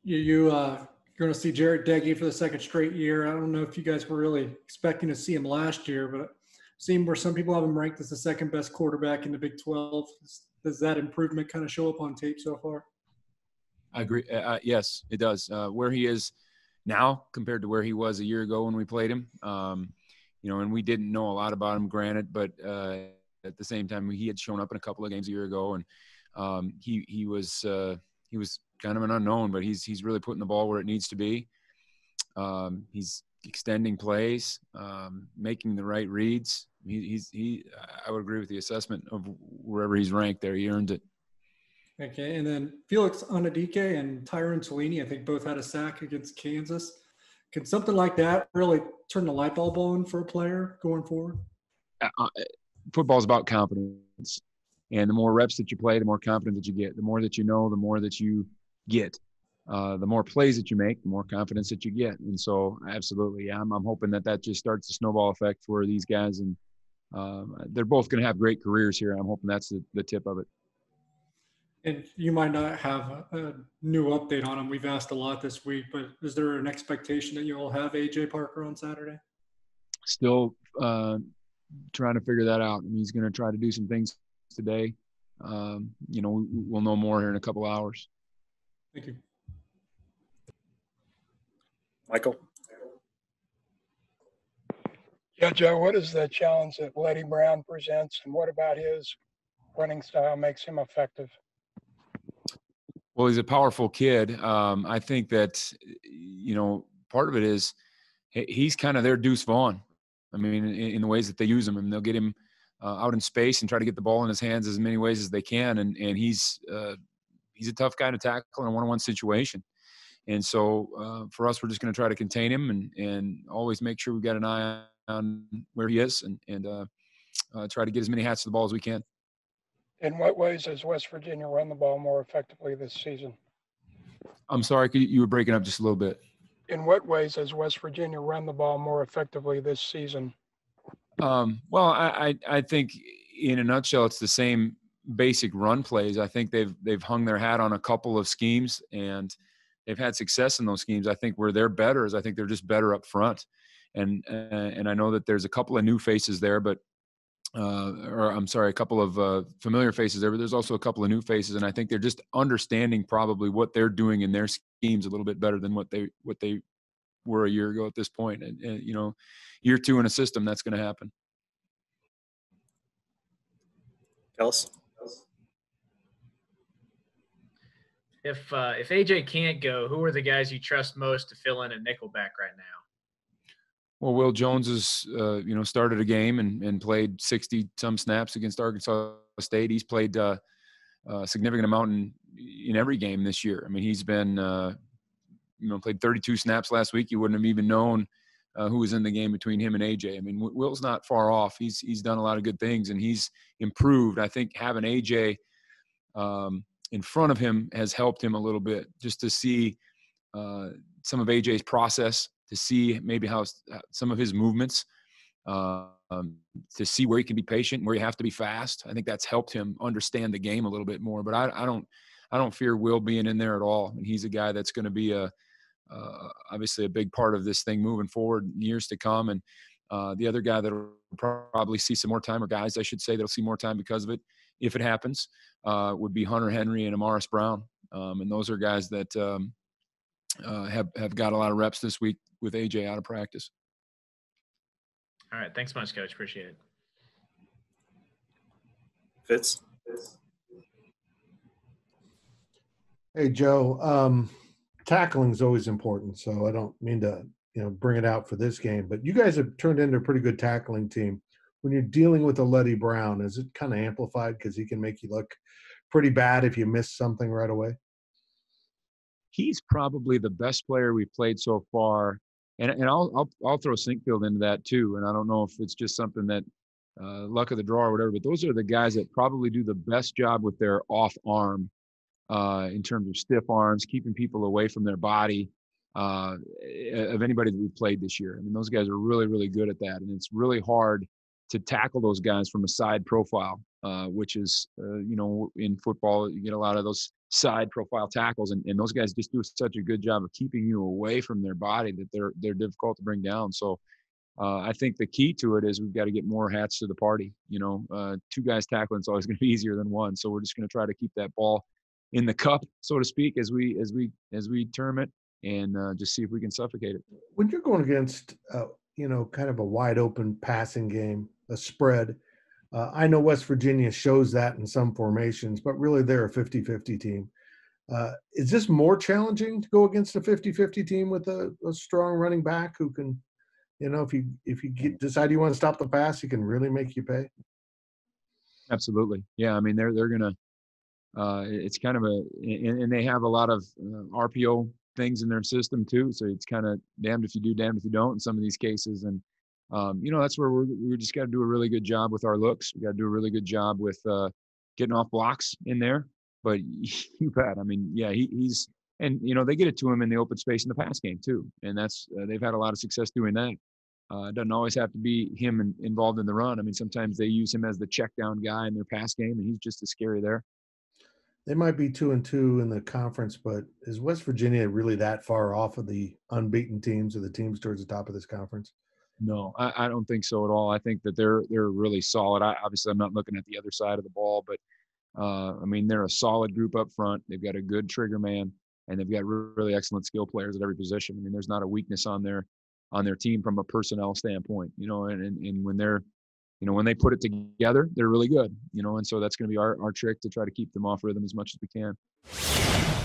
You're going to see Jarrett Deggy for the second straight year. I don't know if you guys were really expecting to see him last year, but seeing where some people have him ranked as the second best quarterback in the Big 12, does that improvement kind of show up on tape so far? I agree. Yes, it does. Where he is now compared to where he was a year ago when we played him, and we didn't know a lot about him, granted, but at the same time, he had shown up in a couple of games a year ago, and he was kind of an unknown, but he's really putting the ball where it needs to be. He's extending plays, making the right reads. I would agree with the assessment of wherever he's ranked there. He earned it. Okay, and then Felix Anadike and Tyron Tolini, I think both had a sack against Kansas. Can something like that really turn the light bulb on for a player going forward? Football is about confidence. And the more reps that you play, the more confidence that you get. The more that you know, the more that you get. The more plays that you make, the more confidence that you get. And so, absolutely, I'm hoping that just starts a snowball effect for these guys. And they're both going to have great careers here. I'm hoping that's the tip of it. And you might not have a new update on him. We've asked a lot this week, but is there an expectation that you'll have A.J. Parker on Saturday? Still trying to figure that out. I mean, he's going to try to do some things today. We'll know more here in a couple hours. Thank you. Michael? Yeah, Joe, what is the challenge that Letty Brown presents, and what about his running style makes him effective? Well, he's a powerful kid. I think that, part of it is he's kind of their Deuce Vaughn. I mean, in the ways that they use him, and they'll get him out in space and try to get the ball in his hands as many ways as they can. And he's a tough guy to tackle in a one-on-one situation. And so for us, we're just going to try to contain him and always make sure we've got an eye on where he is and try to get as many hats to the ball as we can. In what ways has West Virginia run the ball more effectively this season? I'm sorry, you were breaking up just a little bit. In what ways has West Virginia run the ball more effectively this season? Well, I think in a nutshell, it's the same basic run plays. I think they've hung their hat on a couple of schemes and they've had success in those schemes. I think where they're better is I think they're just better up front. And I know that there's a couple of new faces there, but a couple of familiar faces there, but there's also a couple of new faces. And I think they're just understanding probably what they're doing in their schemes a little bit better than what they were a year ago at this point. And year two in a system, that's going to happen. Kels? If AJ can't go, who are the guys you trust most to fill in at nickelback right now? Well, Will Jones has, started a game and played 60-some snaps against Arkansas State. He's played a significant amount in every game this year. I mean, he's been, played 32 snaps last week. You wouldn't have even known who was in the game between him and AJ. I mean, Will's not far off. He's done a lot of good things, and he's improved. I think having AJ in front of him has helped him a little bit, just to see some of AJ's process, to see maybe how some of his movements, to see where he can be patient, where you have to be fast. I think that's helped him understand the game a little bit more. But I don't fear Will being in there at all. I mean, he's a guy that's going to be obviously a big part of this thing moving forward in years to come. And the other guy that will probably see some more time, or guys I should say that'll see more time because of it, if it happens, would be Hunter Henry and Amaris Brown. And those are guys that have got a lot of reps this week with AJ out of practice. All right. Thanks much, Coach. Appreciate it. Fitz? Hey, Joe. Tackling is always important, so I don't mean to, bring it out for this game, but you guys have turned into a pretty good tackling team. When you're dealing with a Letty Brown, is it kind of amplified because he can make you look pretty bad if you miss something right away? He's probably the best player we've played so far, and I'll throw Sinkfield into that too. And I don't know if it's just something that luck of the draw or whatever, but those are the guys that probably do the best job with their off arm in terms of stiff arms, keeping people away from their body of anybody that we've played this year. I mean, those guys are really, really good at that, and it's really hard to tackle those guys from a side profile, which is, in football, you get a lot of those side profile tackles, and those guys just do such a good job of keeping you away from their body that they're difficult to bring down. So I think the key to it is we've got to get more hats to the party. Two guys tackling is always going to be easier than one. So we're just going to try to keep that ball in the cup, so to speak, as we term it, and just see if we can suffocate it. When you're going against, kind of a wide open passing game, a spread, I know West Virginia shows that in some formations, but really they're a 50-50 team. Is this more challenging to go against a 50-50 team with a strong running back who can, if you decide you want to stop the pass, he can really make you pay? Absolutely. Yeah. I mean, they're going to, it's kind of and they have a lot of RPO things in their system too. So it's kind of damned if you do, damned if you don't in some of these cases. And, that's where we just got to do a really good job with our looks. We got to do a really good job with getting off blocks in there. But you bet. I mean, yeah, he's, and, they get it to him in the open space in the pass game too. And that's, they've had a lot of success doing that. It doesn't always have to be him involved in the run. I mean, sometimes they use him as the check down guy in their pass game, and he's just as scary there. They might be 2-2 in the conference, but is West Virginia really that far off of the unbeaten teams or the teams towards the top of this conference? No, I don't think so at all. I think that they're really solid. Obviously, I'm not looking at the other side of the ball, but I mean, they're a solid group up front. They've got a good trigger man, and they've got really excellent skill players at every position. I mean, there's not a weakness on their team from a personnel standpoint, and when they're, when they put it together, they're really good, and so that's going to be our trick to try to keep them off rhythm as much as we can.